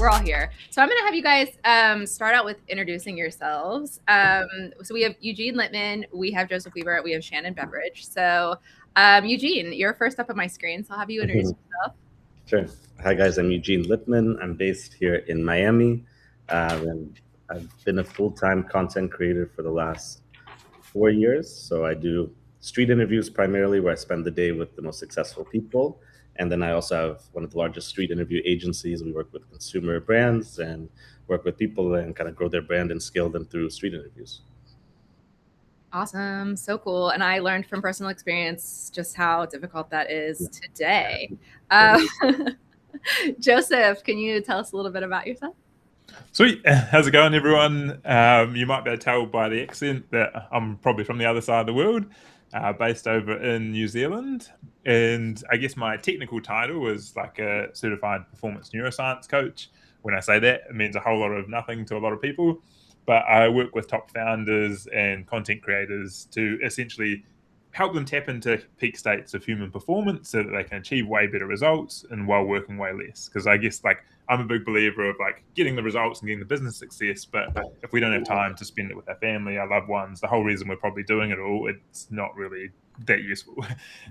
we're all here. So I'm going to have you guys start out with introducing yourselves. So we have Eugene Litman, we have Joseph Weaver, we have Shannon Beveridge. So Eugene, you're first up on my screen, so I'll have you introduce yourself. Sure. Hi, guys. I'm Eugene Litman. I'm based here in Miami, and I've been a full-time content creator for the last 4 years. So I do street interviews primarily, where I spend the day with the most successful people. And then I also have one of the largest street interview agencies. We work with consumer brands and work with people and kind of grow their brand and scale them through street interviews. Awesome. So cool. And I learned from personal experience just how difficult that is today. Joseph, can you tell us a little bit about yourself? Sweet. How's it going, everyone? You might be able to tell by the accent that I'm probably from the other side of the world, based over in New Zealand. And I guess my technical title is like a certified performance neuroscience coach. When I say that, it means a whole lot of nothing to a lot of people. But I work with top founders and content creators to essentially help them tap into peak states of human performance so that they can achieve way better results and while working way less. Because I guess I'm a big believer of getting the results and getting the business success, but if we don't have time to spend it with our family, our loved ones, the whole reason we're probably doing it all, it's not really that useful.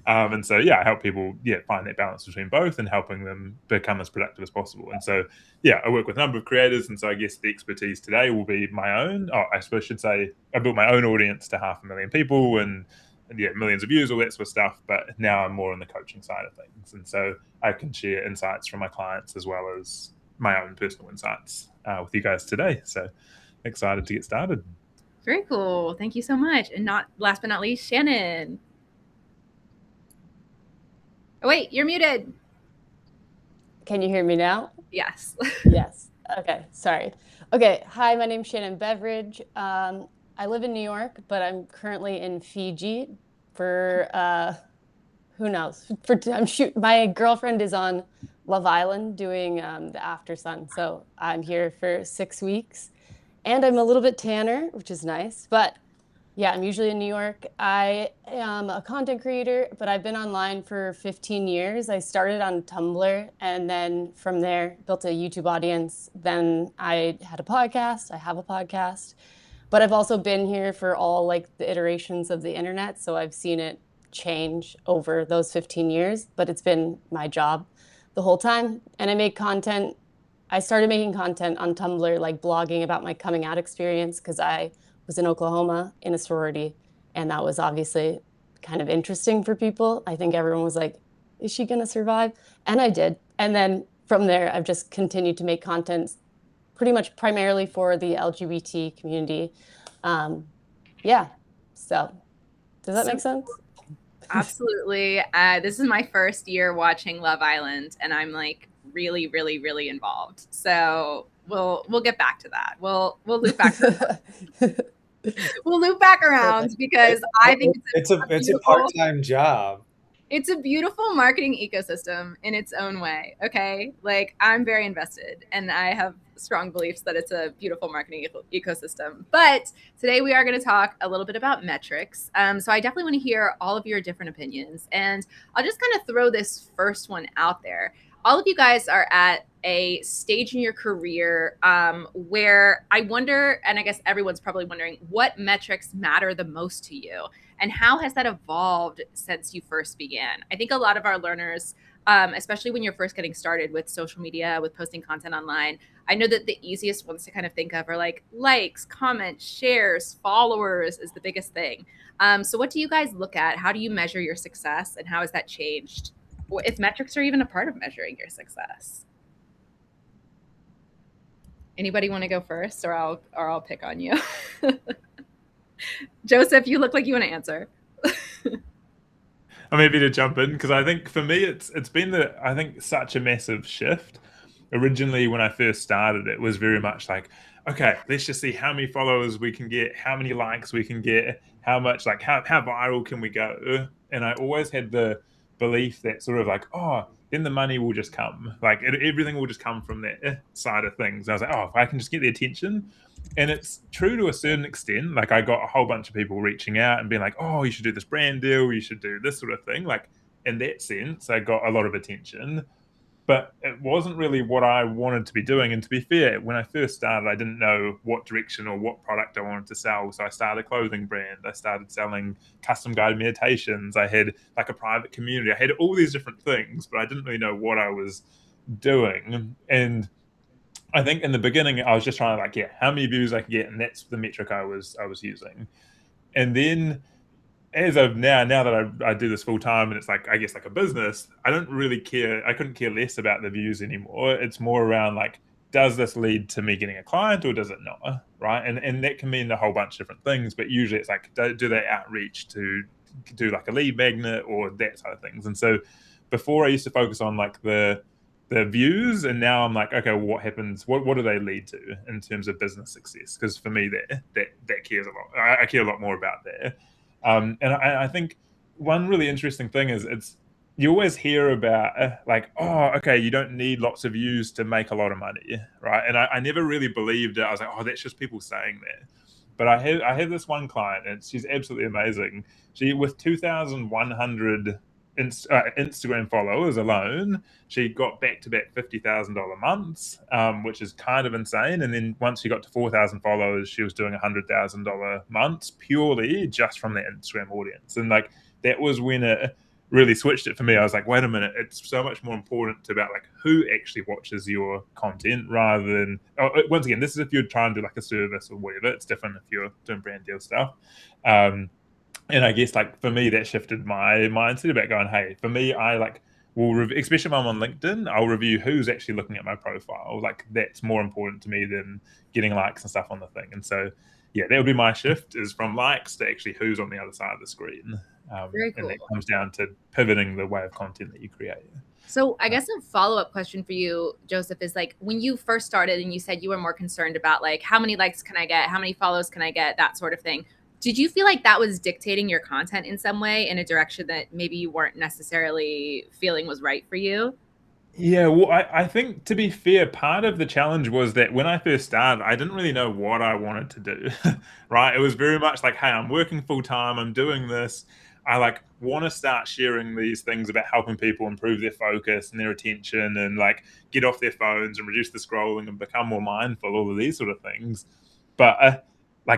And so, I help people, find that balance between both and helping them become as productive as possible. And so, I work with a number of creators. And so I guess the expertise today will be my own. I suppose I should say I built my own audience to 500,000 people and millions of views, all that sort of stuff. But now I'm more on the coaching side of things. And so I can share insights from my clients as well as my own personal insights with you guys today. So excited to get started. Very cool. Thank you so much. And last but not least, Shannon. Oh, wait, you're muted. Can you hear me now? Yes. Yes. Okay. Sorry. Okay. Hi, my name's Shannon Beveridge. I live in New York, but I'm currently in Fiji for who knows? My girlfriend is on Love Island doing the After Sun, so I'm here for 6 weeks, and I'm a little bit tanner, which is nice. But I'm usually in New York. I am a content creator, but I've been online for 15 years. I started on Tumblr, and then from there built a YouTube audience. Then I had a podcast. I have a podcast. But I've also been here for all the iterations of the internet, so I've seen it change over those 15 years, but it's been my job the whole time. And I make content. I started making content on Tumblr, blogging about my coming out experience, because I was in Oklahoma in a sorority, and that was obviously kind of interesting for people. I think everyone was like, is she gonna survive? And I did. And then from there, I've just continued to make content pretty much primarily for the LGBT community. So does that make sense? Absolutely. This is my first year watching Love Island, and I'm really, really, really involved. So we'll get back to that. We'll loop back. We'll loop back around because I think it's a part-time job. It's a beautiful marketing ecosystem in its own way. Okay. I'm very invested, and I have strong beliefs that it's a beautiful marketing ecosystem. But today we are going to talk a little bit about metrics. So I definitely want to hear all of your different opinions, and I'll just kind of throw this first one out there. All of you guys are at a stage in your career where I wonder, and I guess everyone's probably wondering, what metrics matter the most to you? And how has that evolved since you first began? I think a lot of our learners, especially when you're first getting started with social media, with posting content online, I know that the easiest ones to kind of think of are likes, comments, shares, followers is the biggest thing. So what do you guys look at? How do you measure your success, and how has that changed? If metrics are even a part of measuring your success? Anybody want to go first, or I'll pick on you? Joseph, you look like you want to answer. I'm happy to jump in, because I think for me it's been such a massive shift. Originally, when I first started, it was very much okay, let's just see how many followers we can get, how many likes we can get, how much how viral can we go. And I always had the belief that sort of then the money will just come, everything will just come from that side of things. I was if I can just get the attention. And it's true to a certain extent. I got a whole bunch of people reaching out and being you should do this brand deal, you should do this sort of thing. In that sense, I got a lot of attention. but it wasn't really what I wanted to be doing. And to be fair, when I first started, I didn't know what direction or what product I wanted to sell. So I started a clothing brand. I started selling custom guided meditations. I had like a private community. I had all these different things, but I didn't really know what I was doing. And I think in the beginning, I was just trying to how many views I could get, and that's the metric I was using. And then as of now that I do this full time and it's I guess like a business, I don't really care. I couldn't care less about the views anymore. It's more around does this lead to me getting a client or does it not? Right. And that can mean a whole bunch of different things, but usually it's do they outreach to do a lead magnet or that side of things? And so before I used to focus on the views, and now I'm okay, well, what happens? What do they lead to in terms of business success? Because for me, that cares a lot. I care a lot more about that. And I think one really interesting thing is you always hear about oh, okay, you don't need lots of views to make a lot of money, right? And I never really believed it. I was like, oh, that's just people saying that. But I had this one client, and she's absolutely amazing. She, with 2,100 Instagram followers alone, she got back-to-back $50,000 months, which is kind of insane. And then once she got to 4,000 followers, she was doing $100,000 months purely just from the Instagram audience. And that was when it really switched it for me. I was like, wait a minute, it's so much more important about who actually watches your content rather than, once again, this is if you're trying to do a service or whatever. It's different if you're doing brand deal stuff. And I guess for me, that shifted my mindset about going, hey, for me, I will especially if I'm on LinkedIn, I'll review who's actually looking at my profile. That's more important to me than getting likes and stuff on the thing. And so, yeah, that would be my shift, is from likes to actually who's on the other side of the screen. Very cool. And that comes down to pivoting the way of content that you create. So I guess a follow-up question for you, Joseph, is when you first started and you said you were more concerned about how many likes can I get, how many follows can I get, that sort of thing. Did you feel that was dictating your content in some way, in a direction that maybe you weren't necessarily feeling was right for you? Yeah, well, I think, to be fair, part of the challenge was that when I first started, I didn't really know what I wanted to do, right? It was very much hey, I'm working full-time, I'm doing this. I want to start sharing these things about helping people improve their focus and their attention and get off their phones and reduce the scrolling and become more mindful, all of these sort of things. But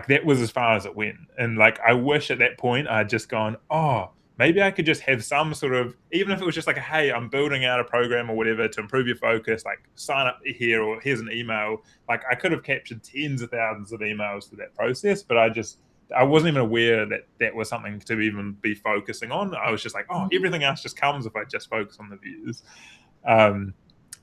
that was as far as it went. And I wish at that point I'd just gone, oh, maybe I could just have some sort of, even if it was just hey, I'm building out a program or whatever to improve your focus, sign up here, or here's an email. I could have captured tens of thousands of emails through that process, but I wasn't even aware that was something to even be focusing on. I was just oh, everything else just comes if I just focus on the views.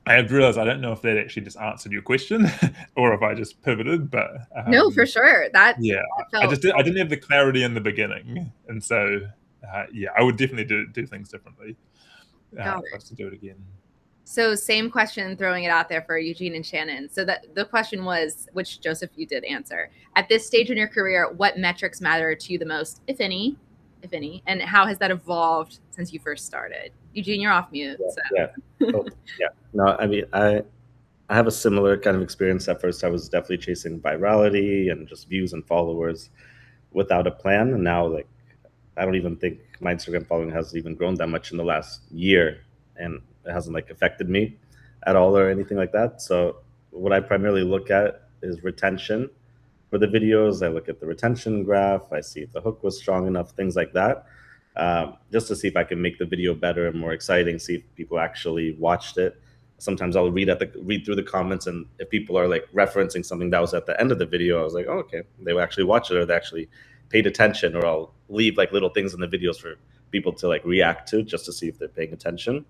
I have realized I don't know if that actually just answered your question or if I just pivoted, but no, for sure. I didn't have the clarity in the beginning, and so I would definitely do things differently for us to do it again. So same question, throwing it out there for Eugene and Shannon. So that the question was, which Joseph, you did answer. At this stage in your career, what metrics matter to you the most, if any, and how has that evolved since you first started? Eugene, you're off mute. Yeah. No, I mean, I have a similar kind of experience. At first, I was definitely chasing virality and just views and followers without a plan. And now, I don't even think my Instagram following has even grown that much in the last year, and it hasn't affected me at all or anything like that. So what I primarily look at is retention for the videos. I look at the retention graph. I see if the hook was strong enough, things like that, just to see if I can make the video better and more exciting, see if people actually watched it. Sometimes I'll read through the comments, and if people are referencing something that was at the end of the video, I was oh, okay, they actually watched it, or they actually paid attention. Or I'll leave little things in the videos for people to react to, just to see if they're paying attention.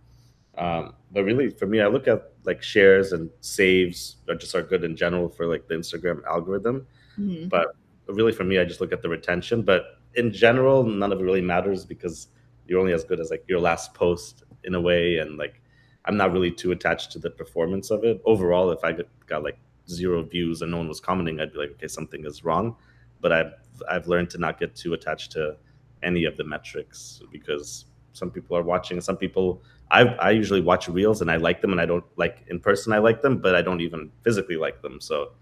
But really, for me, I look at shares and saves are good in general for the Instagram algorithm. Mm-hmm. But really, for me, I just look at the retention. But in general, none of it really matters, because you're only as good as your last post in a way. And I'm not really too attached to the performance of it. Overall, if I got 0 views and no one was commenting, I'd be okay, something is wrong. But I've learned to not get too attached to any of the metrics, because some people are watching. Some people, I usually watch reels and I like them, and I don't in person I like them, but I don't even physically like them. So,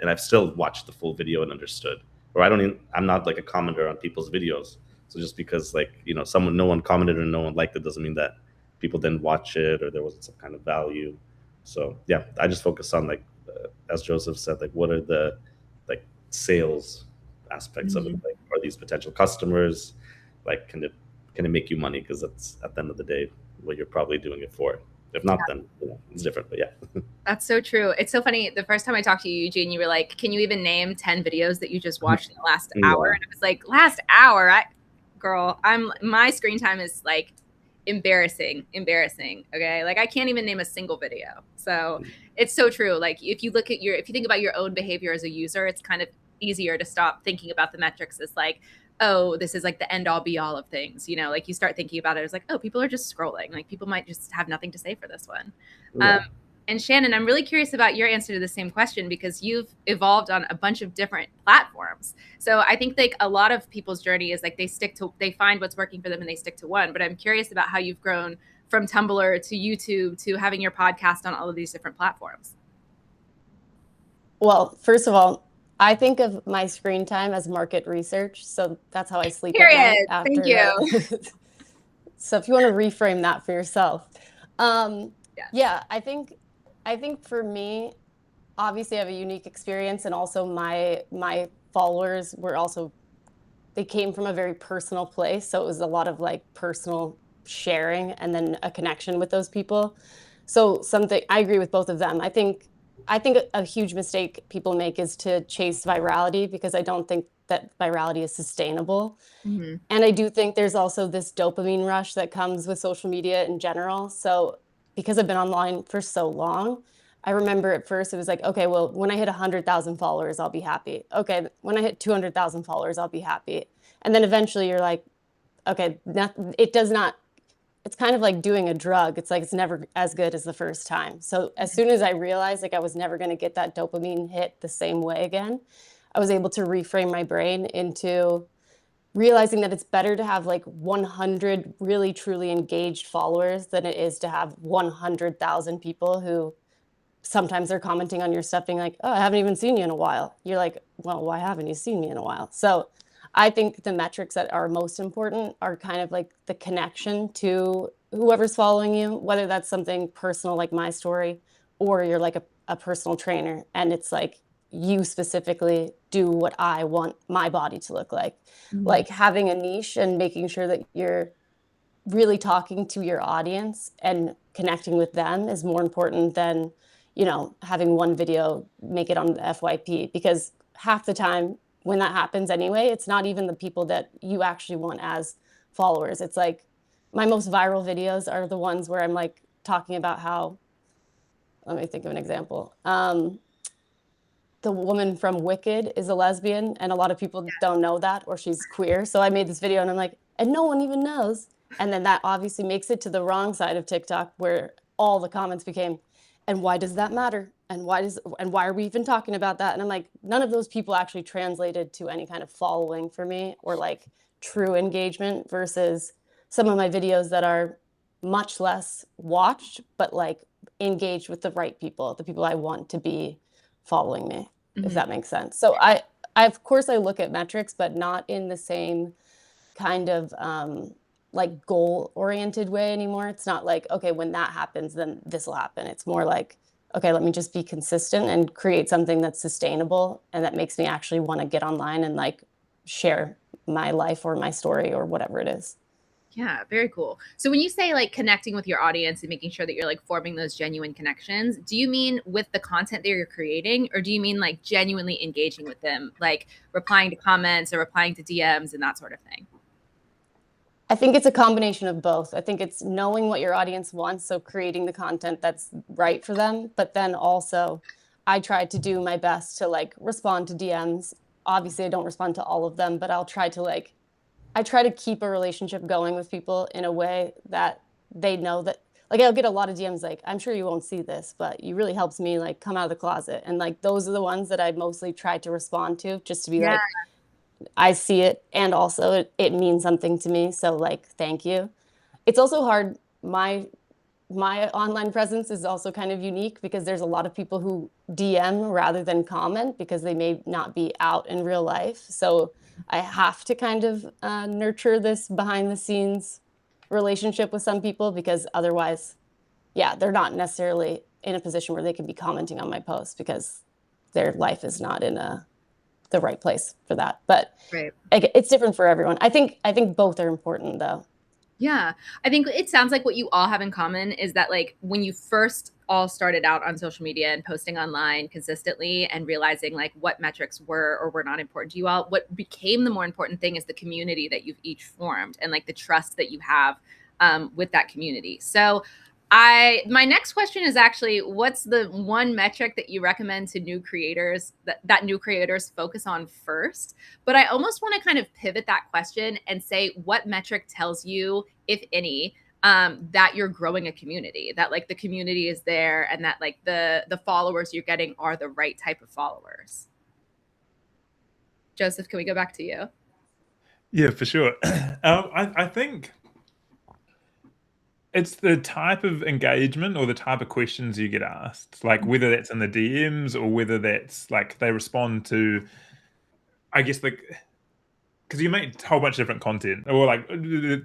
and I've still watched the full video and understood. Or I'm not a commenter on people's videos. So just because no one commented or no one liked it doesn't mean that people didn't watch it or there wasn't some kind of value. So yeah, I just focus on like, as Joseph said, like what are the like sales aspects of it? Like, are these potential customers? Like, can it make you money? Because that's at the end of the day what you're probably doing it for. If not, then it's different. But yeah. That's so true. It's so funny. The first time I talked to you, Eugene, you were like, "Can you even name 10 videos that you just watched in the last hour?" And I was like, "Last hour, girl, my screen time is like embarrassing. Okay, like I can't even name a single video." So it's so true. Like if you think about your own behavior as a user, it's kind of easier to stop thinking about the metrics as like, oh, this is like the end all be all of things. Like you start thinking about it as like, oh, people are just scrolling. Like people might just have nothing to say for this one. And Shannon, I'm really curious about your answer to the same question because you've evolved on a bunch of different platforms. So I think like a lot of people's journey is like they find what's working for them and they stick to one. But I'm curious about how you've grown from Tumblr to YouTube to having your podcast on all of these different platforms. Well, first of all, I think of my screen time as market research. So that's how I sleep Period. at night after. Thank you. So if you want to reframe that for yourself. Yeah, I think for me, obviously I have a unique experience, and also my followers they came from a very personal place. So it was a lot of like personal sharing and then a connection with those people. So I agree with both of them. I think a huge mistake people make is to chase virality, because I don't think that virality is sustainable. And I do think there's also this dopamine rush that comes with social media in general. So because I've been online for so long, I remember at first it was like, okay, well, when I hit 100,000 followers, I'll be happy. Okay, when I hit 200,000 followers, I'll be happy. And then eventually you're like, okay, it's kind of like doing a drug. It's like, it's never as good as the first time. So as soon as I realized like I was never going to get that dopamine hit the same way again, I was able to reframe my brain into realizing that it's better to have like 100 really truly engaged followers than it is to have 100,000 people who sometimes they're commenting on your stuff being like, oh, I haven't even seen you in a while. You're like, well, why haven't you seen me in a while? So I think the metrics that are most important are kind of like the connection to whoever's following you, whether that's something personal like my story, or you're like a personal trainer and it's like you specifically do what I want my body to look like. Like having a niche and making sure that you're really talking to your audience and connecting with them is more important than, having one video make it on the FYP, because half the time when that happens anyway, it's not even the people that you actually want as followers. It's like my most viral videos are the ones where I'm like talking about how, let me think of an example. The woman from Wicked is a lesbian, and a lot of people don't know that, or she's queer. So I made this video and I'm like, and no one even knows. And then that obviously makes it to the wrong side of TikTok, where all the comments became, and why does that matter? And why are we even talking about that? And I'm like, none of those people actually translated to any kind of following for me or like true engagement, versus some of my videos that are much less watched, but like engaged with the right people, the people I want to be following me, if that makes sense. So I of course I look at metrics, but not in the same kind of like goal oriented way anymore. It's not like, okay, when that happens, then this will happen. It's more like, okay, let me just be consistent and create something that's sustainable and that makes me actually want to get online and like share my life or my story or whatever it is. Yeah, very cool. So when you say like connecting with your audience and making sure that you're like forming those genuine connections, do you mean with the content that you're creating, or do you mean like genuinely engaging with them, like replying to comments or replying to DMs and that sort of thing? I think it's a combination of both. I think it's knowing what your audience wants, so creating the content that's right for them. But then also, I try to do my best to like respond to DMs. Obviously, I don't respond to all of them, but I try to keep a relationship going with people in a way that they know that, like, I'll get a lot of DMs like, I'm sure you won't see this, but you really helps me like come out of the closet. And like, those are the ones that I mostly try to respond to, just to be like, I see it. And also it means something to me. So like, thank you. It's also hard. My online presence is also kind of unique because there's a lot of people who DM rather than comment because they may not be out in real life. So I have to kind of nurture this behind the scenes relationship with some people, because otherwise, yeah, they're not necessarily in a position where they can be commenting on my post because their life is not in the right place for that. But Right. it's different for everyone. I think both are important, though. Yeah. I think it sounds like what you all have in common is that, like, when you first all started out on social media and posting online consistently and realizing like what metrics were or were not important to you all, what became the more important thing is the community that you've each formed and like the trust that you have with that community. So my next question is actually, what's the one metric that you recommend to new creators that new creators focus on first? But I almost want to kind of pivot that question and say, what metric tells you, if any, that you're growing a community, that like the community is there and that like the followers you're getting are the right type of followers? Joseph, can we go back to you? Yeah, for sure. I think it's the type of engagement or the type of questions you get asked, like whether that's in the DMs or whether that's like they respond to, I guess, like, because you make a whole bunch of different content, or like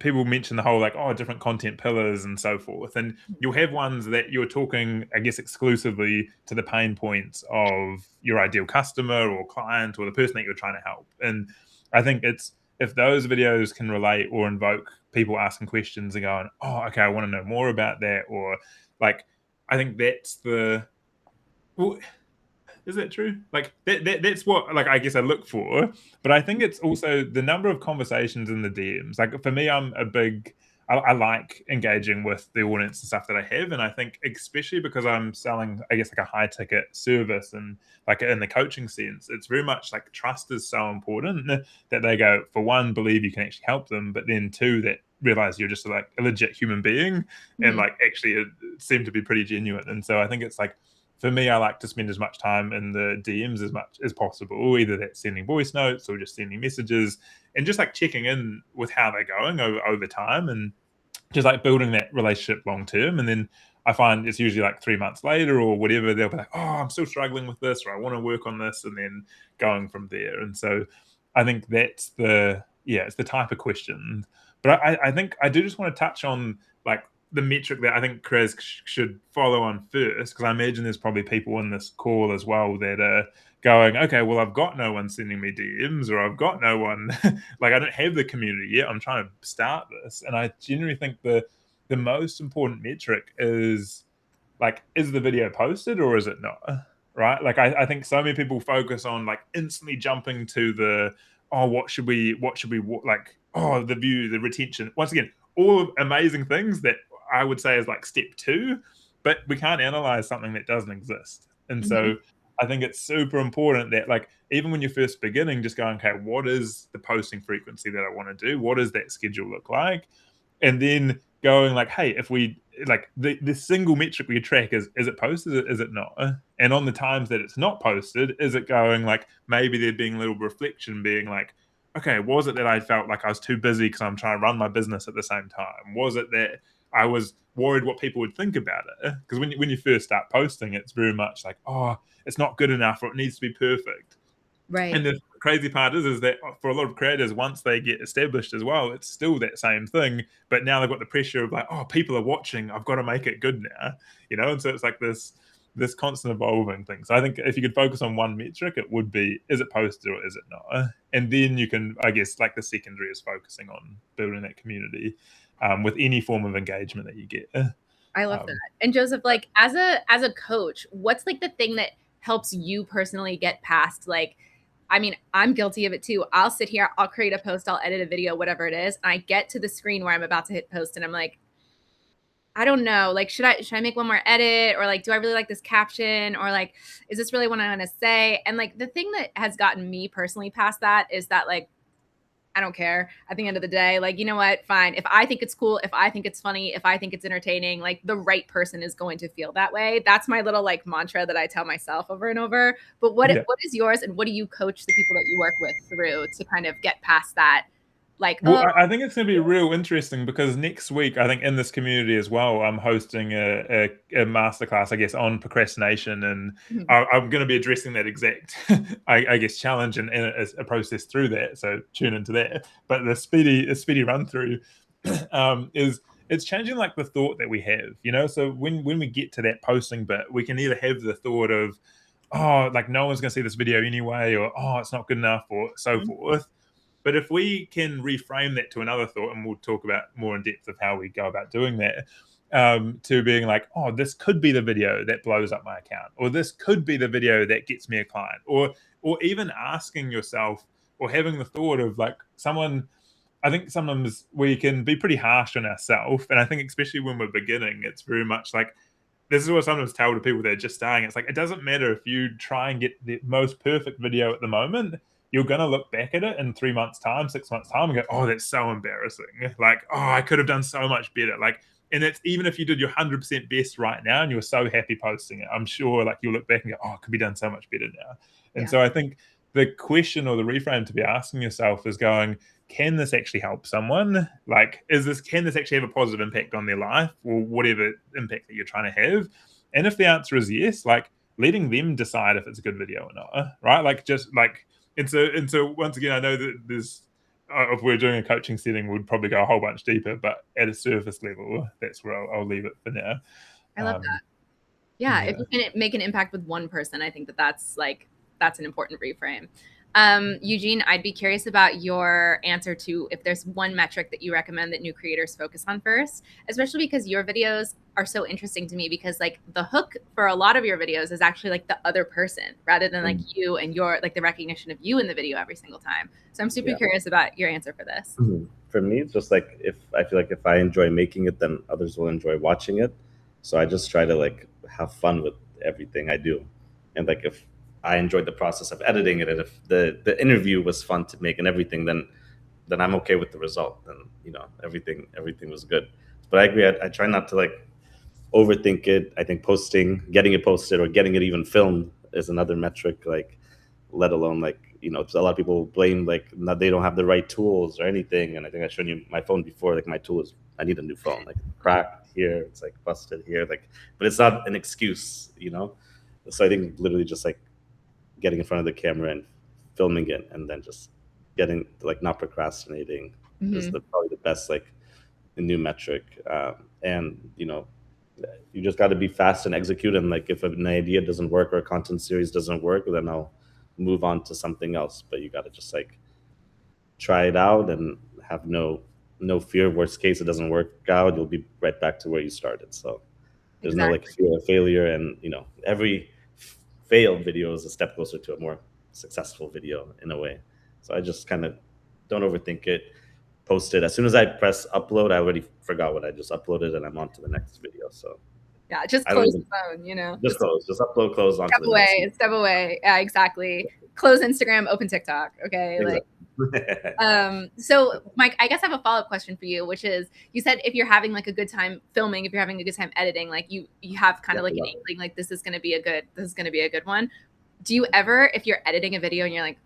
people mention the whole like, oh, different content pillars and so forth, and you'll have ones that you're talking, I guess, exclusively to the pain points of your ideal customer or client or the person that you're trying to help. And I think it's, if those videos can relate or invoke people asking questions and going, oh, okay, I want to know more about that, or like, I think that's the, well, is that true? Like that's what, like, I guess I look for. But I think it's also the number of conversations in the DMs. Like for me, I'm a big, I like engaging with the audience and stuff that I have. And I think especially because I'm selling, I guess, like a high ticket service and like in the coaching sense, it's very much like trust is so important that they go, for one, believe you can actually help them, but then two, that realize you're just like a legit human being and like actually it seem to be pretty genuine. And so I think it's like, for me, I like to spend as much time in the DMs as much as possible, either that's sending voice notes or just sending messages and just like checking in with how they're going over time and just like building that relationship long term. And then I find it's usually like 3 months later or whatever, they'll be like, oh, I'm still struggling with this, or I want to work on this, and then going from there. And so I think that's it's the type of question. But I think I do just want to touch on like the metric that I think Chris should follow on first, because I imagine there's probably people in this call as well that are going, okay, well, I've got no one sending me DMs, or I've got no one, like I don't have the community yet. I'm trying to start this. And I generally think the most important metric is like, is the video posted or is it not? Right? Like I think so many people focus on like instantly jumping to the, oh, what should we like, oh, the view, the retention. Once again, all amazing things that I would say is like step 2, but we can't analyze something that doesn't exist. And so I think it's super important that like, even when you're first beginning, just going, okay, what is the posting frequency that I want to do? What does that schedule look like? And then going like, hey, if we like the single metric we track is it posted, is it not? And on the times that it's not posted, is it going like, maybe there being a little reflection being like, okay, was it that I felt like I was too busy because I'm trying to run my business at the same time? Was it that I was worried what people would think about it? Because when you first start posting, it's very much like, oh, it's not good enough, or it needs to be perfect. Right. And the crazy part is that for a lot of creators, once they get established as well, it's still that same thing. But now they've got the pressure of like, oh, people are watching, I've got to make it good now, And so it's like this constant evolving thing. So I think if you could focus on one metric, it would be, is it posted or is it not? And then you can, I guess, like the secondary is focusing on building that community with any form of engagement that you get. I love that. And Joseph, like as a coach, what's like the thing that helps you personally get past, like, I mean, I'm guilty of it too. I'll sit here, I'll create a post, I'll edit a video, whatever it is. And I get to the screen where I'm about to hit post and I'm like, I don't know, like, should I make one more edit, or like, do I really like this caption, or like, is this really what I want to say? And like, the thing that has gotten me personally past that is that like, I don't care at the end of the day. Like, you know what? Fine. If I think it's cool, if I think it's funny, if I think it's entertaining, like the right person is going to feel that way. That's my little like mantra that I tell myself over and over. But what is yours, and what do you coach the people that you work with through to kind of get past that? Like, well, I think it's going to be real interesting because next week, I think in this community as well, I'm hosting a masterclass, I guess, on procrastination, and I'm going to be addressing that exact, I guess, challenge and a process through that. So tune into that. But the speedy run through, is it's changing like the thought that we have, you know. So when we get to that posting bit, we can either have the thought of, oh, like no one's gonna see this video anyway, or oh, it's not good enough, or so forth. But if we can reframe that to another thought, and we'll talk about more in depth of how we go about doing that, to being like, oh, this could be the video that blows up my account, or this could be the video that gets me a client, or even asking yourself or having the thought of like someone. I think sometimes we can be pretty harsh on ourselves, and I think especially when we're beginning, it's very much like this is what I sometimes tell to people that are just starting. It's like it doesn't matter if you try and get the most perfect video at the moment. You're gonna look back at it in 3 months' time, 6 months' time, and go, "Oh, that's so embarrassing! Like, oh, I could have done so much better." Like, and that's even if you did your 100% best right now, and you were so happy posting it. I'm sure, like, you'll look back and go, "Oh, it could be done so much better now." And so I think the question or the reframe to be asking yourself is going, can this actually help someone? Like, can this actually have a positive impact on their life, or whatever impact that you're trying to have? And if the answer is yes, like letting them decide if it's a good video or not, right? Like just like, and so once again, I know that there's, if we're doing a coaching setting, we'd probably go a whole bunch deeper, but at a surface level, that's where I'll leave it for now. I love that. Yeah, if you can make an impact with one person, I think that's an important reframe. Eugene, I'd be curious about your answer to if there's one metric that you recommend that new creators focus on first, especially because your videos are so interesting to me, because like the hook for a lot of your videos is actually like the other person rather than like you and your like the recognition of you in the video every single time. So I'm super curious about your answer for this. For me, it's just like if I feel like if I enjoy making it, then others will enjoy watching it. So I just try to like have fun with everything I do. And like if I enjoyed the process of editing it, and if the interview was fun to make and everything, then I'm okay with the result. Then, you know, everything was good. But I agree. I try not to like overthink it. I think getting it posted or getting it even filmed is another metric. Like, let alone like, you know, a lot of people blame like they don't have the right tools or anything. And I think I've shown you my phone before. Like my tool is, I need a new phone. Like cracked here, it's like busted here. Like, but it's not an excuse, you know. So I think literally just like getting in front of the camera and filming it, and then just getting like not procrastinating is probably the best like new metric. And you know, you just got to be fast and execute. And like if an idea doesn't work or a content series doesn't work, then I'll move on to something else. But you got to just like try it out and have no fear. Worst case, it doesn't work out, you'll be right back to where you started. So there's no like fear of failure, and you know, every failed video is a step closer to a more successful video in a way. So I just kind of don't overthink it. Post it. As soon as I press upload, I already forgot what I just uploaded, and I'm on to the next video. So yeah, just close the phone, you know. Just upload, close, on to the next video. Step away. Yeah, exactly. Close Instagram, open TikTok. Okay. Exactly. Like so Mike, I guess I have a follow-up question for you, which is, you said if you're having like a good time filming, if you're having a good time editing, like you have kind of like an inkling, like this is going to be a good one. Do you ever, if you're editing a video and you're like,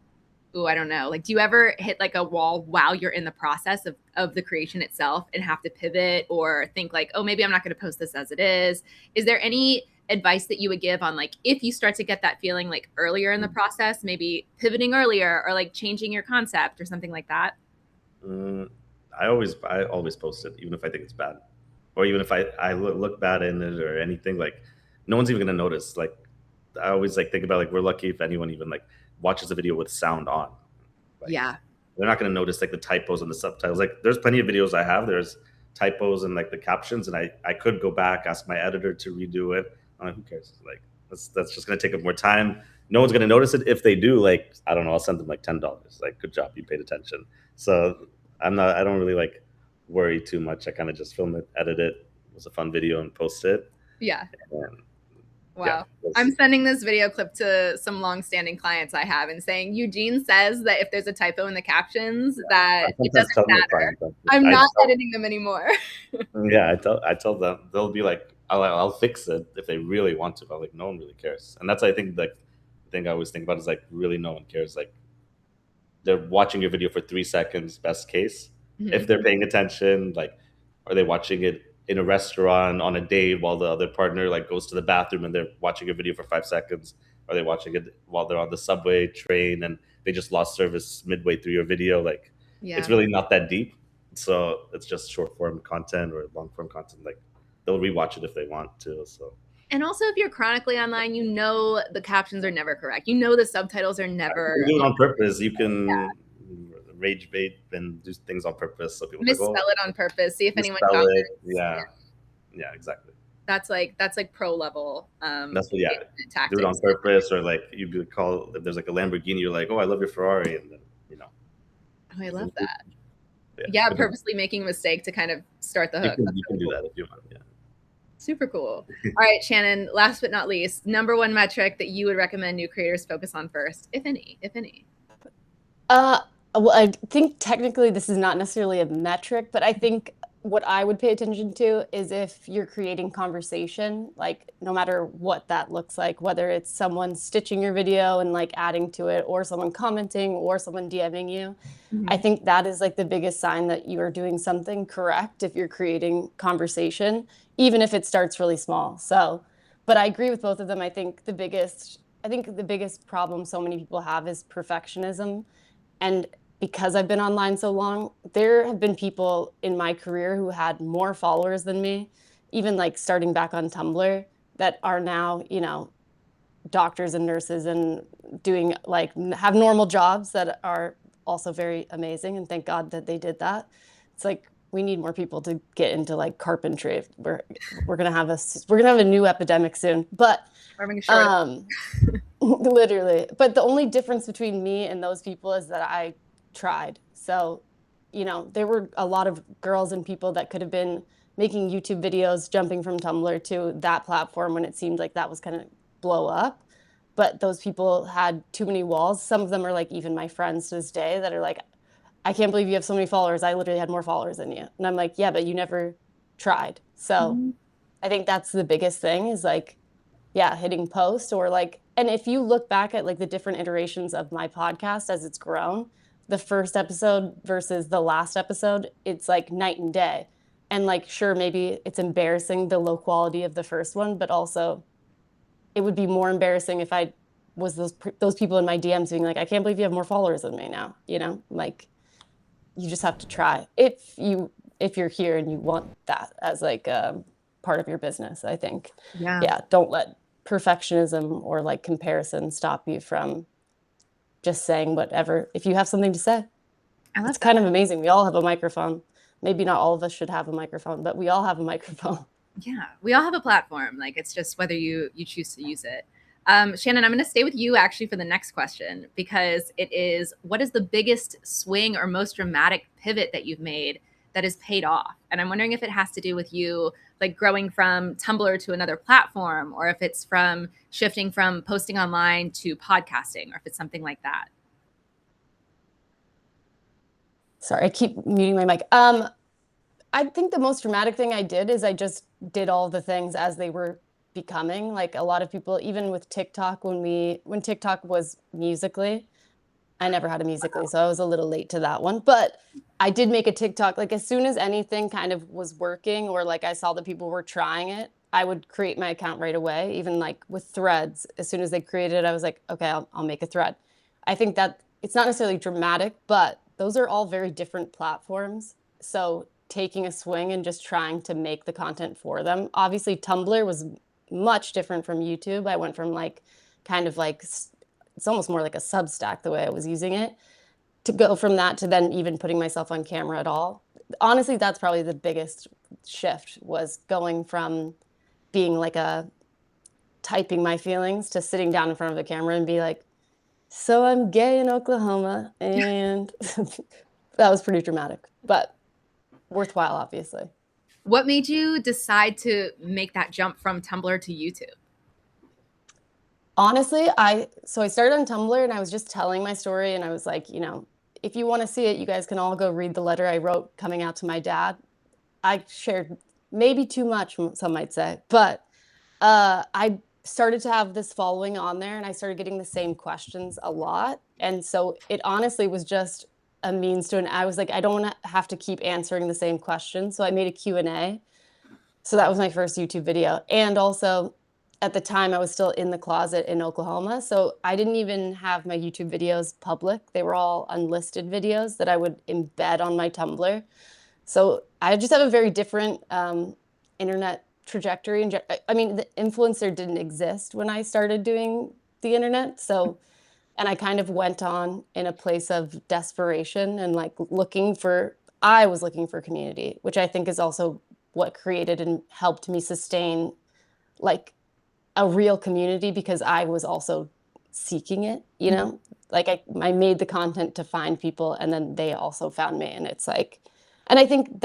ooh, I don't know, like do you ever hit like a wall while you're in the process of the creation itself and have to pivot or think like, oh, maybe I'm not going to post this as it is? Is there any advice that you would give on like if you start to get that feeling like earlier in the process, maybe pivoting earlier or like changing your concept or something like that? I always post it, even if I think it's bad, or even if I look bad in it or anything. Like no one's even gonna notice. Like I always like think about like we're lucky if anyone even like watches the video with sound on. Like, yeah, they're not gonna notice like the typos and the subtitles. Like there's plenty of videos I have, there's typos and like the captions, and I could go back, ask my editor to redo it. I'm like, who cares? Like that's just gonna take up more time. No one's gonna notice it. If they do, like I don't know, I'll send them like $10. Like good job, you paid attention. So I don't really like worry too much. I kind of just film it, edit it. It was a fun video, and post it. Yeah. And, wow. Yeah, I'm sending this video clip to some long-standing clients I have and saying, Eugene says that if there's a typo in the captions, that it doesn't matter. I'm not editing them anymore. Yeah, I tell them. They'll be like, I'll fix it if they really want to. But like, no one really cares. And that's, I think, like, the thing I always think about is like, really, no one cares. Like, they're watching your video for 3 seconds, best case. If they're paying attention, like, are they watching it in a restaurant on a date while the other partner like goes to the bathroom and they're watching a video for 5 seconds? Are they watching it while they're on the subway train and they just lost service midway through your video? Like, it's really not that deep. So it's just short form content or long form content. Like they'll rewatch it if they want to. So. And also, if you're chronically online, you know the captions are never correct. You know the subtitles are never. You can do it on purpose. You can rage bait and do things on purpose. So people Misspell go, it on purpose. See if anyone misspell comments. it. Yeah, exactly. That's like pro level. That's what, tactics. Do it on purpose, or like you could call if there's like a Lamborghini, you're like, oh, I love your Ferrari, and then Oh, I love that. Yeah, purposely making a mistake to kind of start the hook. You can do that if you want. Yeah. Super cool. All right, Shannon, last but not least, number one metric that you would recommend new creators focus on first, if any. Well, I think technically this is not necessarily a metric, but I think what I would pay attention to is if you're creating conversation, like no matter what that looks like, whether it's someone stitching your video and like adding to it, or someone commenting, or someone DMing you. I think that is like the biggest sign that you are doing something correct if you're creating conversation, even if it starts really small. So, but I agree with both of them. I think the biggest problem so many people have is perfectionism. And because I've been online so long, there have been people in my career who had more followers than me, even like starting back on Tumblr, that are now, doctors and nurses and doing like have normal jobs that are also very amazing. And thank God that they did that. It's like, we need more people to get into like carpentry. We're gonna have a new epidemic soon, but literally. But the only difference between me and those people is that I tried. So, there were a lot of girls and people that could have been making YouTube videos, jumping from Tumblr to that platform when it seemed like that was going to blow up. But those people had too many walls. Some of them are like even my friends to this day that are like, I can't believe you have so many followers. I literally had more followers than you. And I'm like, yeah, but you never tried. So I think that's the biggest thing is like, hitting post or like, and if you look back at like the different iterations of my podcast as it's grown, the first episode versus the last episode, it's like night and day. And like, sure, maybe it's embarrassing, the low quality of the first one, but also it would be more embarrassing if I was those people in my DMs being like, I can't believe you have more followers than me now. Like you just have to try if you're here and you want that as like part of your business, I think. Yeah. Don't let perfectionism or like comparison stop you from just saying whatever. If you have something to say, it's kind of amazing. We all have a microphone. Maybe not all of us should have a microphone, but we all have a microphone. Yeah, we all have a platform. Like it's just whether you choose to use it. Shannon, I'm going to stay with you actually for the next question, because it is, what is the biggest swing or most dramatic pivot that you've made that has paid off? And I'm wondering if it has to do with you like growing from Tumblr to another platform, or if it's from shifting from posting online to podcasting, or if it's something like that. Sorry, I keep muting my mic. I think the most dramatic thing I did is I just did all the things as they were becoming. Like a lot of people, even with TikTok, when TikTok was Musical.ly, I never had a Musical.ly, so I was a little late to that one. But I did make a TikTok. Like as soon as anything kind of was working, or like I saw that people were trying it, I would create my account right away. Even like with Threads, as soon as they created it, I was like, okay, I'll make a thread. I think that it's not necessarily dramatic, but those are all very different platforms. So taking a swing and just trying to make the content for them. Obviously, Tumblr was much different from YouTube. I went from like kind of like, it's almost more like a Substack the way I was using it, to go from that to then even putting myself on camera at all. Honestly, that's probably the biggest shift, was going from being like typing my feelings to sitting down in front of the camera and be like, so I'm gay in Oklahoma, and that was pretty dramatic, but worthwhile, obviously. What made you decide to make that jump from Tumblr to YouTube? Honestly, I started on Tumblr and I was just telling my story, and I was like, if you want to see it, you guys can all go read the letter I wrote coming out to my dad. I shared maybe too much, some might say, but I started to have this following on there, and I started getting the same questions a lot. And so it honestly was just a means to I was like, I don't want to have to keep answering the same questions. So I made a Q&A. So that was my first YouTube video. And also at the time I was still in the closet in Oklahoma. So I didn't even have my YouTube videos public. They were all unlisted videos that I would embed on my Tumblr. So I just have a very different internet trajectory. And I mean, the influencer didn't exist when I started doing the internet. So, and I kind of went on in a place of desperation and like I was looking for community, which I think is also what created and helped me sustain like a real community, because I was also seeking it, you know? Like I made the content to find people, and then they also found me. And it's like, and I think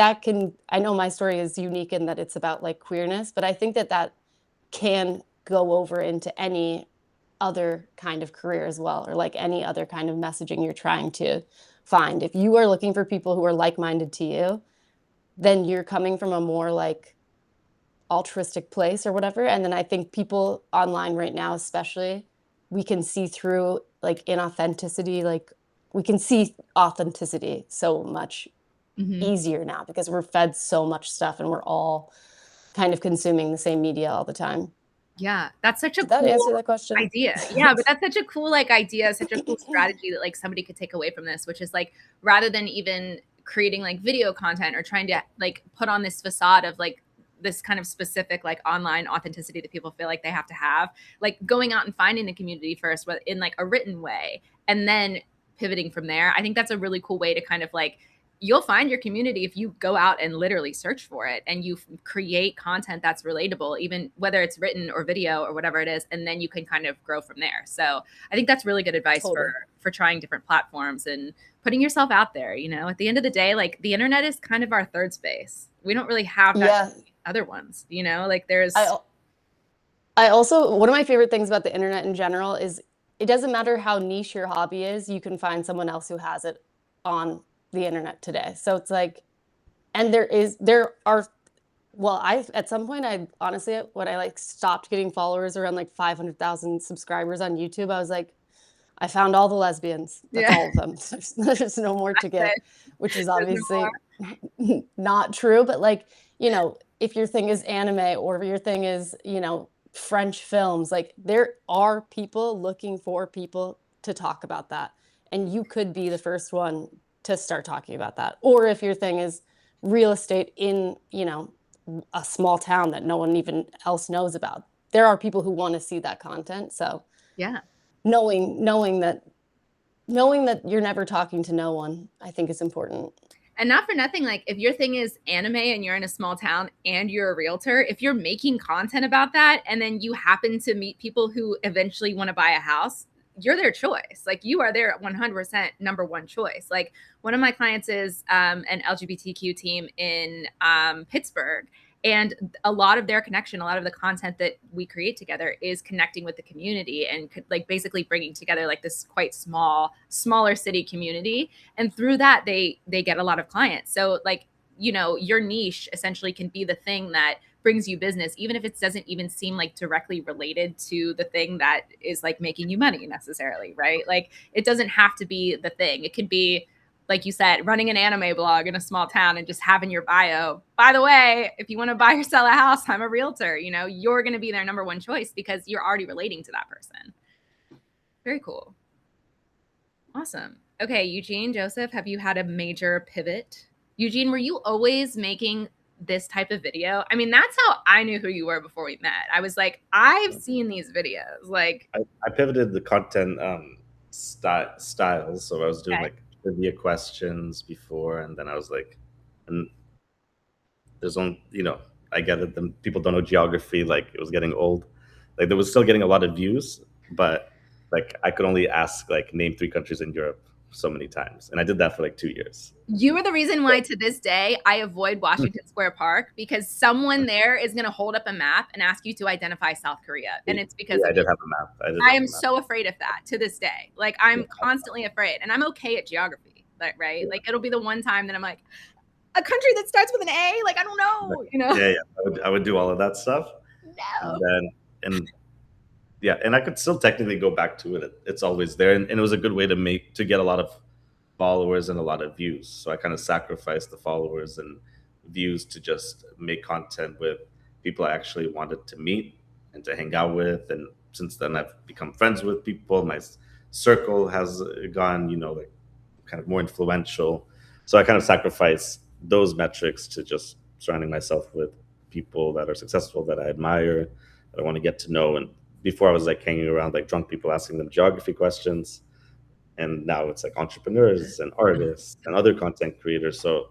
I know my story is unique in that it's about like queerness, but I think that can go over into any other kind of career as well, or like any other kind of messaging you're trying to find. If you are looking for people who are like-minded to you, then you're coming from a more like altruistic place or whatever. And then I think people online right now, especially, we can see through like inauthenticity, like we can see authenticity so much easier now because we're fed so much stuff and we're all kind of consuming the same media all the time. Yeah, that's such a Did that cool answer that question? idea. Yeah, but that's such a cool like idea, such a cool strategy that like somebody could take away from this, which is like rather than even creating like video content or trying to like put on this facade of like this kind of specific like online authenticity that people feel like they have to have, like going out and finding the community first in like a written way and then pivoting from there. I think that's a really cool way to kind of like, you'll find your community if you go out and literally search for it and you create content that's relatable, even whether it's written or video or whatever it is, and then you can kind of grow from there. So I think that's really good advice for trying different platforms and putting yourself out there. You know, at the end of the day, like the internet is kind of our third space. We don't really have that other ones, you know, like there's. I also, one of my favorite things about the internet in general is it doesn't matter how niche your hobby is, you can find someone else who has it on the internet today. So it's like, and at some point, I honestly, when I like stopped getting followers around like 500,000 subscribers on YouTube, I was like, I found all the lesbians. That's all of them. There's no more to get, which is obviously not true. But like, you know, if your thing is anime or your thing is, you know, French films, like there are people looking for people to talk about that. And you could be the first one to start talking about that. Or if your thing is real estate in, you know, a small town that no one even else knows about, there are people who want to see that content. So yeah, knowing that you're never talking to no one, I think is important. And not for nothing, like if your thing is anime and you're in a small town and you're a realtor, if you're making content about that and then you happen to meet people who eventually want to buy a house, you're their choice. Like you are their 100% number one choice. Like one of my clients is an LGBTQ team in Pittsburgh. And a lot of their connection, a lot of the content that we create together is connecting with the community and like basically bringing together like this quite smaller city community. And through that, they get a lot of clients. So like, you know, your niche essentially can be the thing that brings you business, even if it doesn't even seem like directly related to the thing that is like making you money necessarily, right? Like it doesn't have to be the thing. It could be, like you said, running an anime blog in a small town and just having your bio. By the way, if you want to buy or sell a house, I'm a realtor. You know, you're going to be their number one choice because you're already relating to that person. Very cool. Awesome. Okay, Eugene, Joseph, have you had a major pivot? Eugene, were you always making this type of video? I mean, that's how I knew who you were before we met. I was like, I've seen these videos. Like I pivoted the content styles. So I was doing like trivia questions before, and then I was like, and there's only, you know, I get it, then people don't know geography, like it was getting old. Like there was still getting a lot of views, but like I could only ask like name 3 countries in Europe so many times, and I did that for like 2 years. You are the reason why to this day I avoid Washington Square Park, because someone there is going to hold up a map and ask you to identify South Korea, and it's because I did have a map. I am so afraid of that to this day. Like I'm constantly afraid, and I'm okay at geography, right? Yeah. Like it'll be the one time that I'm like, a country that starts with an A, like I don't know, you know? Yeah. I would do all of that stuff. No. And I could still technically go back to it. It's always there, and it was a good way to get a lot of followers and a lot of views. So I kind of sacrificed the followers and views to just make content with people I actually wanted to meet and to hang out with. And since then, I've become friends with people. My circle has gone, you know, like kind of more influential. So I kind of sacrificed those metrics to just surrounding myself with people that are successful, that I admire, that I want to get to know. And before I was like hanging around like drunk people, asking them geography questions. And now it's like entrepreneurs and artists and other content creators. So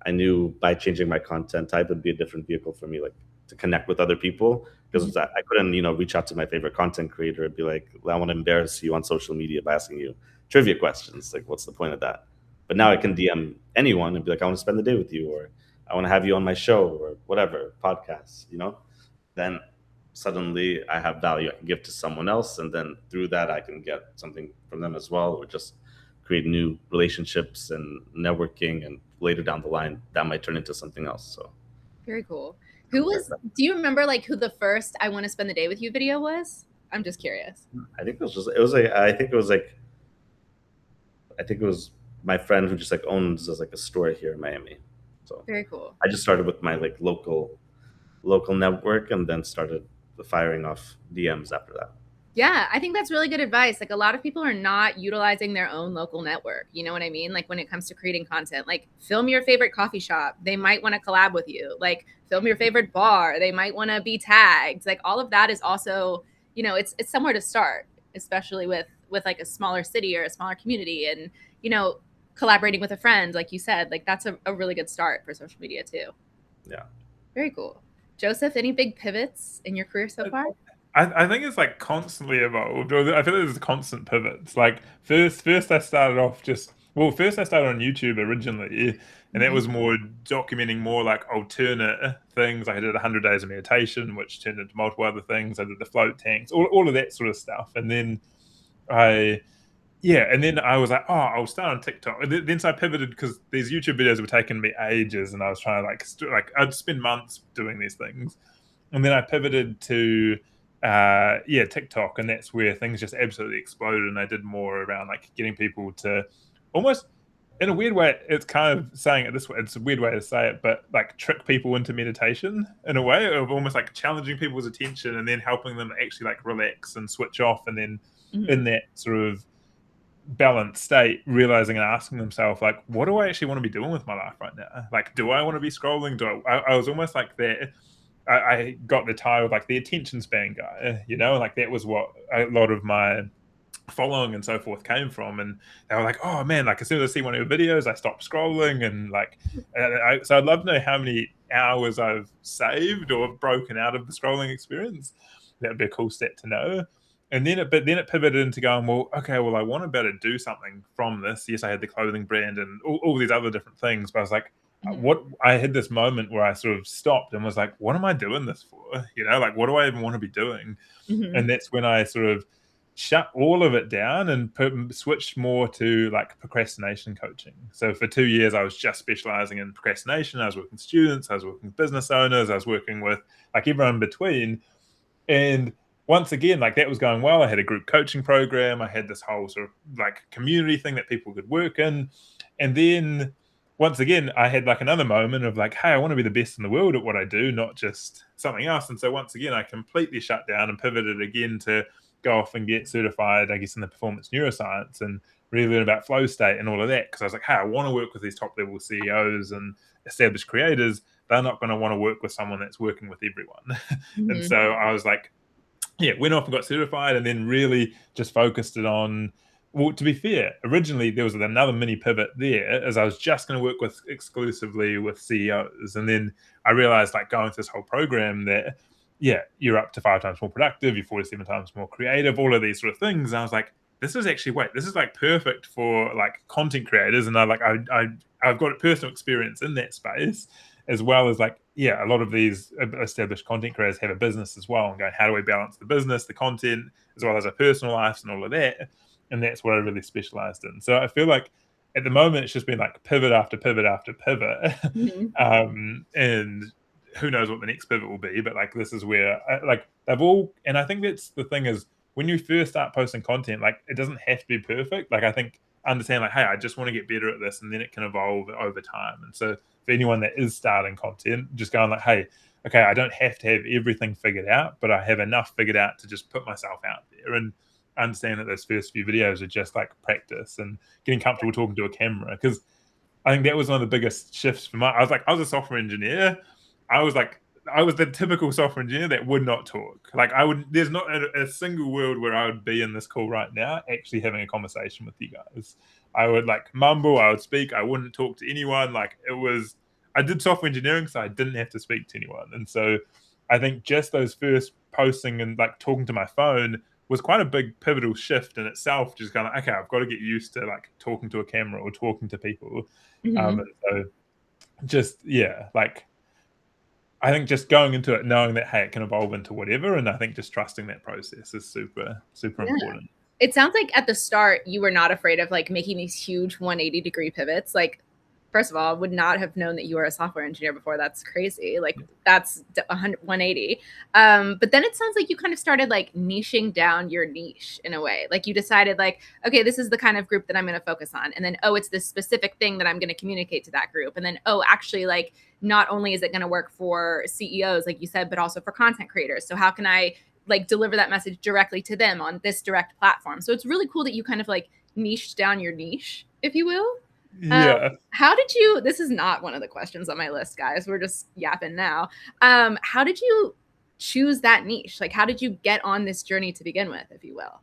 I knew by changing my content type would be a different vehicle for me, like to connect with other people, because I couldn't, reach out to my favorite content creator and be like, well, I want to embarrass you on social media by asking you trivia questions. Like, what's the point of that? But now I can DM anyone and be like, I want to spend the day with you, or I want to have you on my show, or whatever, podcasts, Then suddenly I have value I can give to someone else, and then through that I can get something from them as well, or just create new relationships and networking, and later down the line that might turn into something else. So very cool. Do you remember like who the first I want to spend the day with you video was? I'm just curious. I think I think it was my friend who just like owns like a store here in Miami. So very cool. I just started with my like local network, and then started firing off DMs after that. Yeah, I think that's really good advice. Like a lot of people are not utilizing their own local network. You know what I mean? Like when it comes to creating content, like film your favorite coffee shop. They might want to collab with you. Like film your favorite bar. They might want to be tagged. Like all of that is also, it's somewhere to start, especially with like a smaller city or a smaller community, and, collaborating with a friend, like you said, like that's a really good start for social media too. Yeah. Very cool. Joseph, any big pivots in your career so far? I think it's like constantly evolved. I feel like there's constant pivots. Like first I started off first I started on YouTube originally, and that was more documenting more like alternate things. Like I did 100 days of meditation, which turned into multiple other things. I did the float tanks, all of that sort of stuff. And then I was like, oh, I'll start on TikTok. And then so I pivoted because these YouTube videos were taking me ages, and I was trying to like I'd spend months doing these things. And then I pivoted to TikTok, and that's where things just absolutely exploded. And I did more around like getting people to almost, in a weird way, it's kind of saying it this way, it's a weird way to say it, but like trick people into meditation in a way of almost like challenging people's attention and then helping them actually like relax and switch off, and then in that sort of balanced state, realizing and asking themselves like, what do I actually want to be doing with my life right now? Like, do I want to be scrolling? I was almost like that. I got the title of like the attention span guy, like that was what a lot of my following and so forth came from. And they were like, oh man, like as soon as I see one of your videos, I stop scrolling. And like, so I'd love to know how many hours I've saved or broken out of the scrolling experience. That would be a cool stat to know. And then it pivoted into going, well, okay, well, I want to better do something from this. Yes, I had the clothing brand and all these other different things, but I was like, what I had this moment where I sort of stopped and was like, what am I doing this for? Like, what do I even want to be doing? And that's when I sort of shut all of it down and switched more to like procrastination coaching. So for 2 years, I was just specializing in procrastination. I was working with students, I was working with business owners, I was working with like everyone in between. And once again, like that was going well. I had a group coaching program. I had this whole sort of like community thing that people could work in. And then once again, I had like another moment of like, hey, I want to be the best in the world at what I do, not just something else. And so once again, I completely shut down and pivoted again to go off and get certified, I guess, in the performance neuroscience and really learn about flow state and all of that. Because I was like, hey, I want to work with these top level CEOs and established creators. They're not going to want to work with someone that's working with everyone. And so I was like, went off and got certified, and then really just focused it on, well, to be fair, originally there was another mini pivot there as I was just going to work with exclusively with CEOs. And then I realized like going through this whole program that, you're up to 5 times more productive, you're 47 times more creative, all of these sort of things. And I was like, this is like perfect for like content creators. And I've got a personal experience in that space, as well as like, a lot of these established content creators have a business as well, and going, how do we balance the business, the content, as well as our personal lives and all of that? And that's what I really specialized in. So I feel like at the moment, it's just been like pivot after pivot after pivot. And who knows what the next pivot will be, but like, this is where they've all, and I think that's the thing is when you first start posting content, like it doesn't have to be perfect. Like I think understand like, hey, I just want to get better at this, and then it can evolve over time. And so for anyone that is starting content, just going like, hey, okay, I don't have to have everything figured out, but I have enough figured out to just put myself out there, and understand that those first few videos are just like practice and getting comfortable talking to a camera. Because I think that was one of the biggest shifts for I was a software engineer. I was the typical software engineer that would not talk. There's not a single world where I would be in this call right now actually having a conversation with you guys. I would mumble, I would speak, I wouldn't talk to anyone. I did software engineering, so I didn't have to speak to anyone. And so I think just those first posting and talking to my phone was quite a big pivotal shift in itself. Just kind of okay, I've got to get used to talking to a camera or talking to people. Mm-hmm. And so just I think just going into it knowing that hey, it can evolve into whatever, and I think just trusting that process is super important. It sounds like at the start you were not afraid of making these huge 180-degree pivots. First of all, I would not have known that you were a software engineer before. That's crazy. That's 180. But then it sounds like you kind of started niching down your niche in a way. You decided okay, this is the kind of group that I'm going to focus on. And then, oh, it's this specific thing that I'm going to communicate to that group. And then, oh, actually, not only is it going to work for CEOs, like you said, but also for content creators. So how can I deliver that message directly to them on this direct platform? So it's really cool that you kind of niched down your niche, if you will. Yeah. How did you, this is not one of the questions on my list, guys. We're just yapping now. How did you choose that niche? How did you get on this journey to begin with, if you will?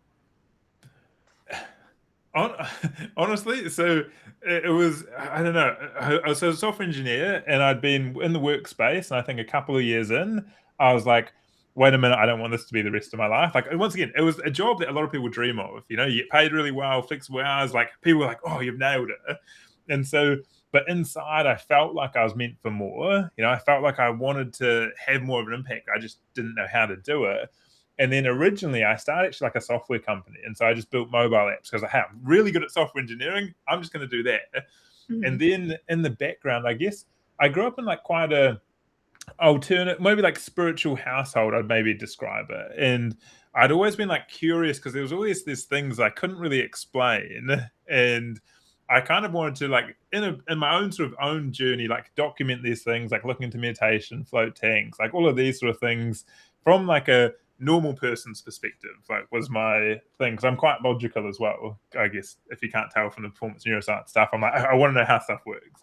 Honestly, so it was, I don't know. I was a software engineer and I'd been in the workspace, and I think a couple of years in, I was like, wait a minute, I don't want this to be the rest of my life. Once again, it was a job that a lot of people dream of. You get paid really well, flexible hours. People were like, oh, you've nailed it. And so, but inside, I felt like I was meant for more. I felt like I wanted to have more of an impact. I just didn't know how to do it. And then originally, I started actually a software company. And so I just built mobile apps because I'm really good at software engineering. I'm just going to do that. Mm-hmm. And then in the background, I guess, I grew up in quite a alternate, maybe spiritual household, I'd maybe describe it. And I'd always been curious because there was always these things I couldn't really explain. And I kind of wanted to in my own sort of own journey, document these things, looking into meditation, float tanks, all of these sort of things from a normal person's perspective, was my thing. Because I'm quite logical as well, I guess, if you can't tell from the performance neuroscience stuff. I'm I want to know how stuff works.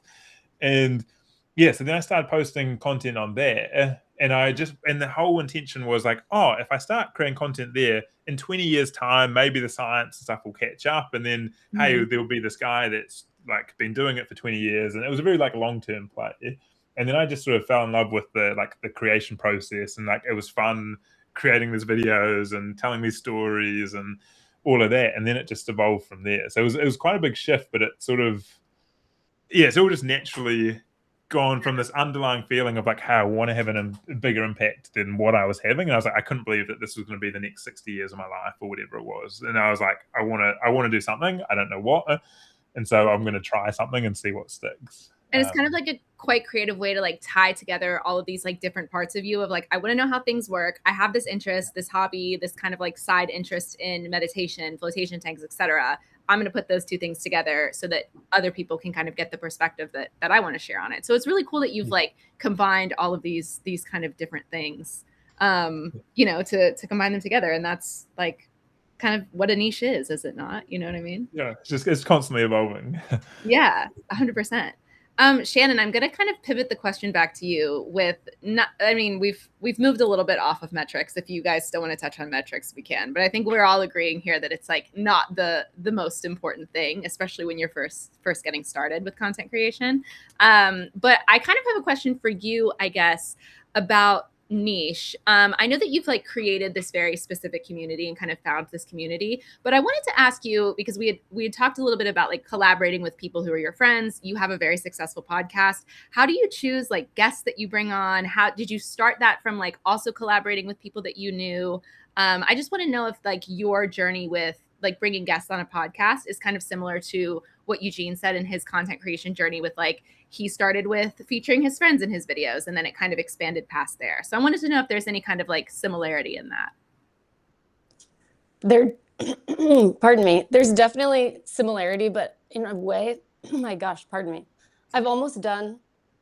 And yeah, so then I started posting content on there, and the whole intention was oh, if I start creating content there, in 20 years time, maybe the science and stuff will catch up, and then hey, there'll be this guy that's been doing it for 20 years, and it was a very long-term play. And then I just sort of fell in love with the creation process, and it was fun creating these videos and telling these stories and all of that, and then it just evolved from there. So it was quite a big shift, but it sort of, yeah, it's all just naturally gone from this underlying feeling of how I want to have a bigger impact than what I was having. And I was I couldn't believe that this was going to be the next 60 years of my life or whatever it was. And I was I want to do something. I don't know what. And so I'm going to try something and see what sticks. And it's kind of a quite creative way to tie together all of these different parts of you of I want to know how things work. I have this interest, this hobby, this kind of side interest in meditation, flotation tanks, etc. I'm going to put those two things together so that other people can kind of get the perspective that I want to share on it. So it's really cool that you've combined all of these kind of different things, to combine them together. And that's kind of what a niche is it not? You know what I mean? Yeah, it's constantly evolving. Yeah, 100%. Shannon, I'm going to kind of pivot the question back to you with we've moved a little bit off of metrics. If you guys still want to touch on metrics, we can, but I think we're all agreeing here that it's not the most important thing, especially when you're first getting started with content creation. But I kind of have a question for you, I guess, about niche. I know that you've created this very specific community and kind of found this community, but I wanted to ask you, because we had talked a little bit about collaborating with people who are your friends. You have a very successful podcast. How do you choose guests that you bring on? How did you start that from also collaborating with people that you knew? I just want to know if your journey with bringing guests on a podcast is kind of similar to what Eugene said in his content creation journey with he started with featuring his friends in his videos, and then it kind of expanded past there. So I wanted to know if there's any kind of similarity in that. Pardon me. There's definitely similarity, but in a way, oh my gosh, pardon me. I've almost done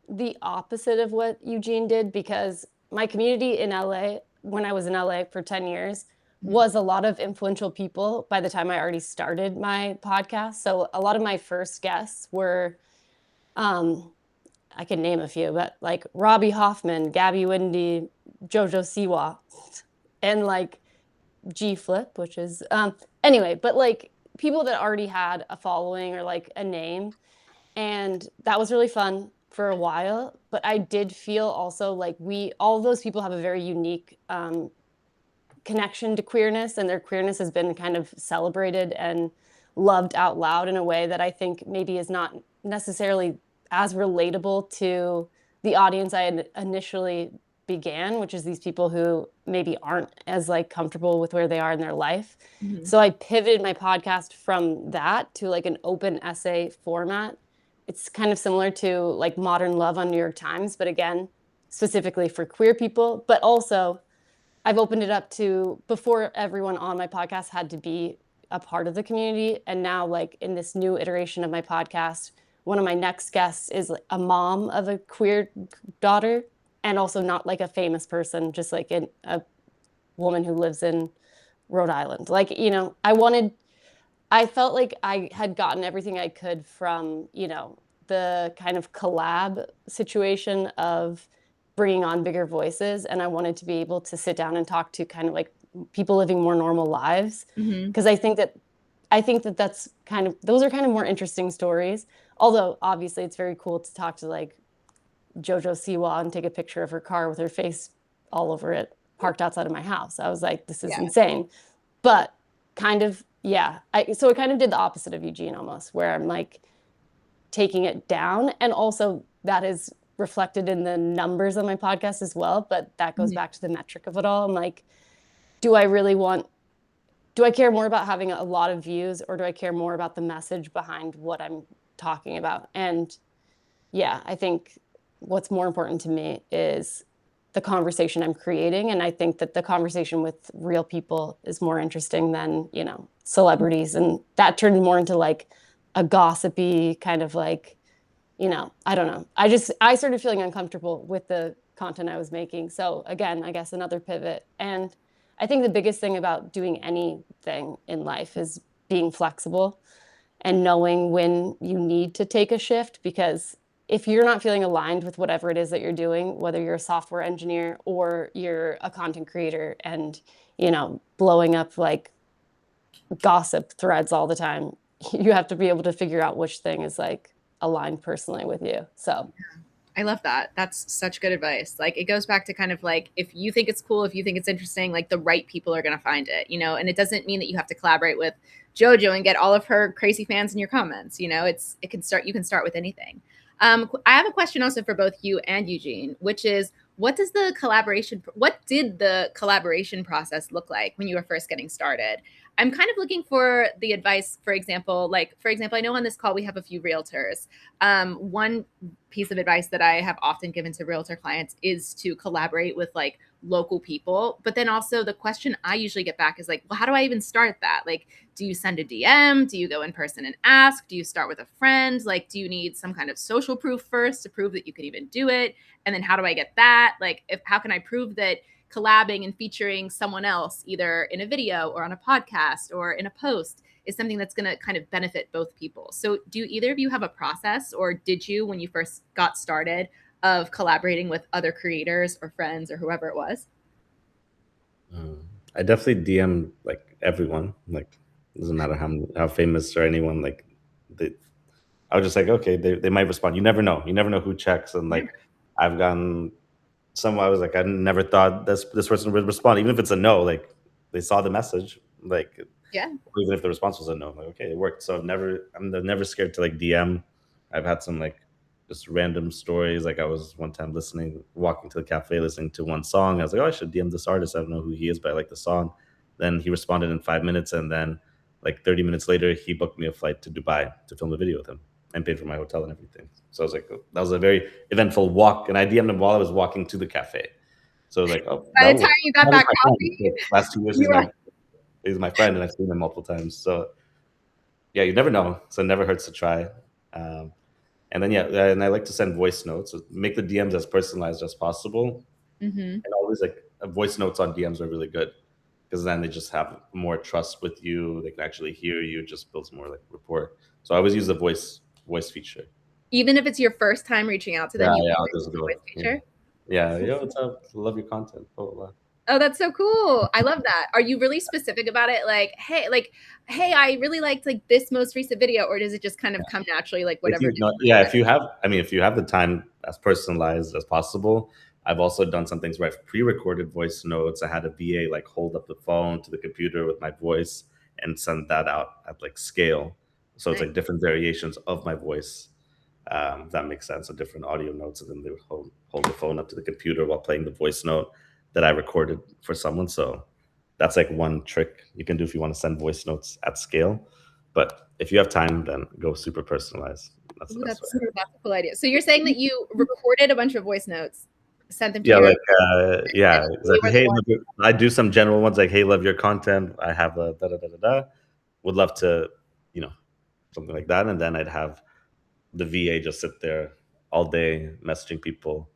the opposite of what Eugene did, because my community in LA, when I was in LA for 10 years, was a lot of influential people by the time I already started my podcast. So a lot of my first guests were I can name a few, but like Robbie Hoffman, Gabby Windy, Jojo Siwa, and like G Flip, which is anyway, but like people that already had a following or like a name, and that was really fun for a while. But I did feel also like all of those people have a very unique connection to queerness, and their queerness has been kind of celebrated and loved out loud in a way that I think maybe is not necessarily as relatable to the audience I had initially began, which is these people who maybe aren't as like comfortable with where they are in their life. Mhm. So I pivoted my podcast from that to like an open essay format. It's kind of similar to like Modern Love on New York Times, but again, specifically for queer people. But also I've opened it up to, before everyone on my podcast had to be a part of the community. And now like in this new iteration of my podcast, one of my next guests is like a mom of a queer daughter, and also not like a famous person, just like a woman who lives in Rhode Island. Like, you know, I felt like I had gotten everything I could from, you know, the kind of collab situation of bringing on bigger voices. And I wanted to be able to sit down and talk to kind of like people living more normal lives. Mhm. Because I think that that's kind of, those are kind of more interesting stories. Although obviously it's very cool to talk to like Jojo Siwa and take a picture of her car with her face all over it, parked outside of my house. I was like, this is Yeah. insane. But kind of, yeah. So I kind of did the opposite of Eugene almost, where I'm like taking it down. And also that is reflected in the numbers of my podcast as well. But that goes Mhm. back to the metric of it all. I'm like, do I care more about having a lot of views, or do I care more about the message behind what I'm talking about? And yeah, I think what's more important to me is the conversation I'm creating. And I think that the conversation with real people is more interesting than, you know, celebrities. And that turned more into like a gossipy kind of like, you know, I don't know. I started feeling uncomfortable with the content I was making. So again, I guess another pivot. And I think the biggest thing about doing anything in life is being flexible and knowing when you need to take a shift, because if you're not feeling aligned with whatever it is that you're doing, whether you're a software engineer or you're a content creator and, you know, blowing up like gossip threads all the time, you have to be able to figure out which thing is like aligned personally with you. So I love that. That's such good advice. Like it goes back to kind of like, if you think it's cool, if you think it's interesting, like the right people are going to find it, you know, and it doesn't mean that you have to collaborate with JoJo and get all of her crazy fans in your comments. You know, you can start with anything. I have a question also for both you and Eugene, which is, what did the collaboration process look like when you were first getting started? I'm kind of looking for the advice, for example, I know on this call we have a few realtors. One piece of advice that I have often given to realtor clients is to collaborate with like local people. But then also the question I usually get back is like, well, how do I even start that? Like, do you send a DM? Do you go in person and ask? Do you start with a friend? Like, do you need some kind of social proof first to prove that you could even do it? And then how do I get that? Like, how can I prove that collabing and featuring someone else, either in a video or on a podcast or in a post, is something that's going to kind of benefit both people? So do either of you have a process, or did you, when you first got started, of collaborating with other creators or friends or whoever it was? I definitely DM like everyone. Like, doesn't matter how famous or anyone. Like, I was just like, okay, they might respond. You never know. You never know who checks. And like, I've gotten some. I was like, I never thought this person would respond, even if it's a no. Like, they saw the message. Like, Yeah. even if the response was a no, I'm like, okay, it worked. So I'm never scared to like DM. I've had some like just random stories. Like I was one time walking to the cafe, listening to one song. I was like, oh, I should DM this artist. I don't know who he is, but I like the song. Then he responded in 5 minutes, and then like 30 minutes later, he booked me a flight to Dubai to film a video with him and paid for my hotel and everything. So I was like, oh, that was a very eventful walk, and I DM'd him while I was walking to the cafe. So I was like, oh, By the time you got that coffee, last 2 years he's my friend, and I've seen him multiple times. So yeah, you never know. So it never hurts to try. And then and I like to send voice notes. So make the DMs as personalized as possible. Mm-hmm. And always like voice notes on DMs are really good, because then they just have more trust with you. They can actually hear you. It just builds more like rapport. So I always use the voice feature. Even if it's your first time reaching out to them, you I'll always just use the go. voice feature. Yo, what's up? Love your content. Blah, blah, blah. Oh, that's so cool. I love that. Are you really specific about it? Like, hey, I really liked like this most recent video, or does it just kind of come naturally, like whatever? If you have the time, as personalized as possible. I've also done some things where I've pre-recorded voice notes. I had a VA like hold up the phone to the computer with my voice and send that out at like scale. So it's like different variations of my voice. That makes sense. So different audio notes, and then they would hold the phone up to the computer while playing the voice note that I recorded for someone. So that's like one trick you can do if you want to send voice notes at scale. But if you have time, then go super personalized. That's the best way. That's a cool idea. So you're saying that you recorded a bunch of voice notes, sent them to exactly. Hey, I do some general ones like, hey, love your content. I have a da-da-da-da-da. Would love to, something like that. And then I'd have the VA just sit there all day messaging people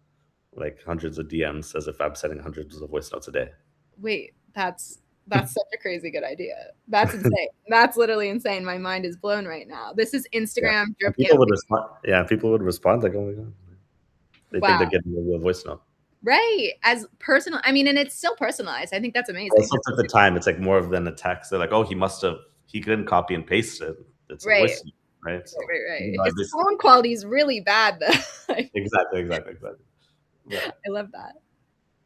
like hundreds of DMs as if I'm sending hundreds of voice notes a day. Wait, that's such a crazy good idea. That's insane. That's literally insane. My mind is blown right now. This is Instagram drip. People would respond. Yeah, people would respond like, "Oh my god," they think they're getting a real voice note. Right, as personal. I mean, and it's still personalized. I think that's amazing. Also, at the time, it's like more than a text. They're like, "Oh, he couldn't copy and paste it." It's a voice note, right? So, right. His phone quality is really bad, though. Exactly. Yeah. I love that.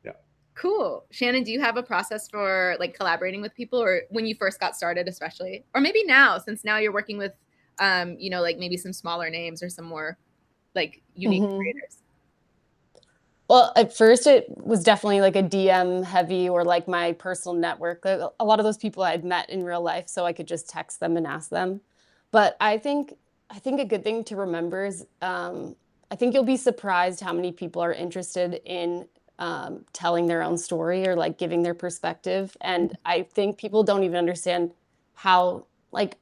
Yeah. Cool. Shannon, do you have a process for like collaborating with people, or when you first got started, especially, or maybe now, since now you're working with, like maybe some smaller names or some more like unique creators? Well, at first it was definitely like a DM heavy, or like my personal network. A lot of those people I'd met in real life, so I could just text them and ask them. But I think a good thing to remember is I think you'll be surprised how many people are interested in telling their own story or like giving their perspective. And I think people don't even understand how like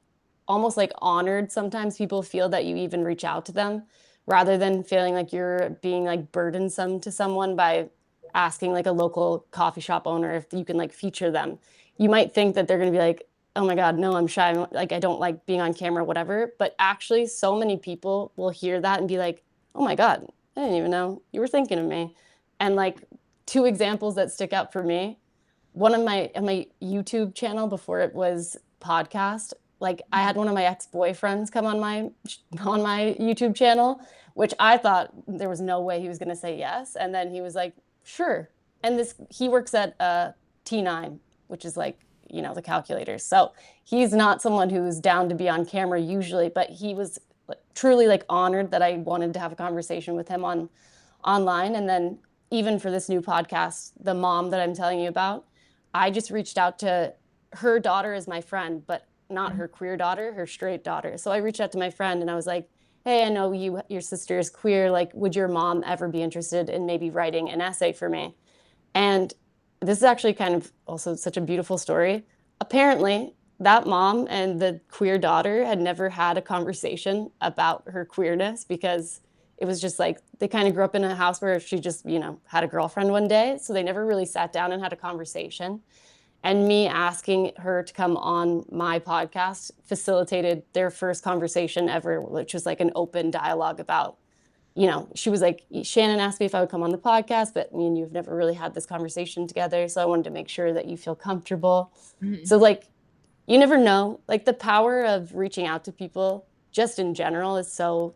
almost like honored sometimes people feel that you even reach out to them, rather than feeling like you're being like burdensome to someone by asking like a local coffee shop owner if you can like feature them. You might think that they're going to be like, oh my God, no, I'm shy. Like, I don't like being on camera, whatever. But actually, so many people will hear that and be like, oh my God, I didn't even know you were thinking of me. And like 2 examples that stick out for me. One of my YouTube channel before it was podcast, like I had one of my ex-boyfriends come on my YouTube channel, which I thought there was no way he was going to say yes. And then he was like, sure. And he works at T9, which is like, the calculators. So he's not someone who's down to be on camera usually, but he was truly like honored that I wanted to have a conversation with him online. And then even for this new podcast, the mom that I'm telling you about, I just reached out to her daughter as my friend, but not her queer daughter, her straight daughter. So I reached out to my friend and I was like, hey, I know your sister is queer. Like, would your mom ever be interested in maybe writing an essay for me? And this is actually kind of also such a beautiful story. Apparently, that mom and the queer daughter had never had a conversation about her queerness, because it was just like they kind of grew up in a house where she just, had a girlfriend one day. So they never really sat down and had a conversation. And me asking her to come on my podcast facilitated their first conversation ever, which was like an open dialogue about, she was like, Shannon asked me if I would come on the podcast, but me and you have never really had this conversation together. So I wanted to make sure that you feel comfortable. Mm-hmm. So like, you never know, like the power of reaching out to people just in general is so,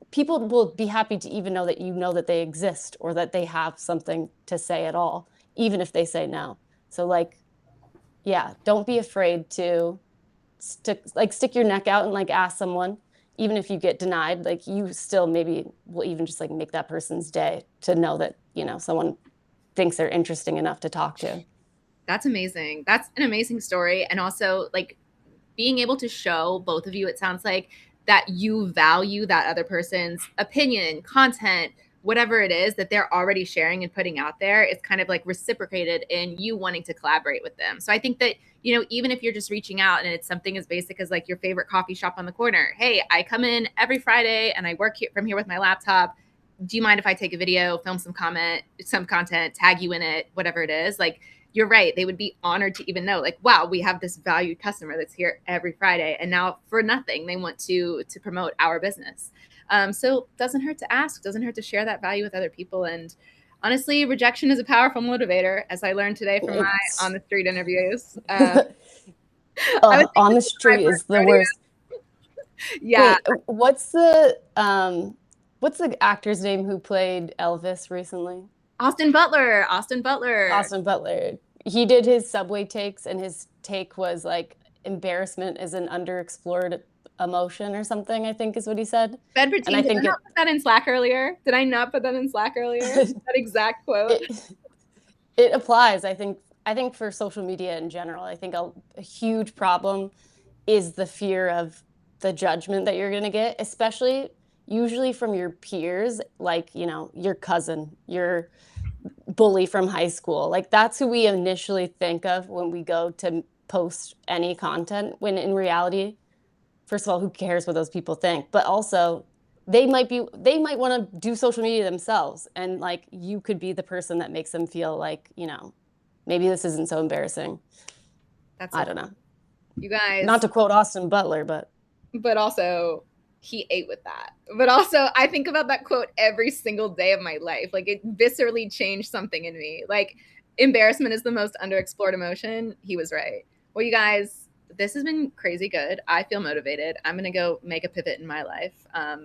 people will be happy to even know that they exist or that they have something to say at all, even if they say no. So like, yeah, don't be afraid to stick your neck out and like ask someone, even if you get denied, like you still maybe will even just like make that person's day to know that, someone thinks they're interesting enough to talk to. That's amazing. That's an amazing story. And also like being able to show both of you, it sounds like, that you value that other person's opinion, content, whatever it is that they're already sharing and putting out there. It's kind of like reciprocated in you wanting to collaborate with them. So I think that, even if you're just reaching out and it's something as basic as like your favorite coffee shop on the corner, hey, I come in every Friday and I work from here with my laptop. Do you mind if I take a video, film some content, tag you in it, whatever it is? Like, you're right. They would be honored to even know, like, wow, we have this valued customer that's here every Friday. And now for nothing, they want to promote our business. So it doesn't hurt to ask, doesn't hurt to share that value with other people. And honestly, rejection is a powerful motivator, as I learned today from my on the street interviews. On the street is the worst. Yeah. Wait, what's the actor's name who played Elvis recently? Austin Butler. He did his Subway takes, and his take was like embarrassment is an underexplored emotion or something, I think is what he said. Bedford team, did I not put that in Slack earlier? Did I not put that in Slack earlier? That exact quote? It applies, I think for social media in general. I think a huge problem is the fear of the judgment that you're going to get, especially usually from your peers, like, you know, your cousin, your bully from high school. Like, that's who we initially think of when we go to post any content, when in reality, first of all, who cares what those people think? But also, they might want to do social media themselves, and like, you could be the person that makes them feel like, you know, maybe this isn't so embarrassing. I don't know. You guys, not to quote Austin Butler, but also he ate with that. But also, I think about that quote every single day of my life. Like, it viscerally changed something in me. Like, embarrassment is the most underexplored emotion. He was right. Well, you guys, this has been crazy good. I feel motivated. I'm going to go make a pivot in my life,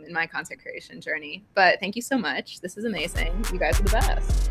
in my content creation journey. But thank you so much. This is amazing. You guys are the best.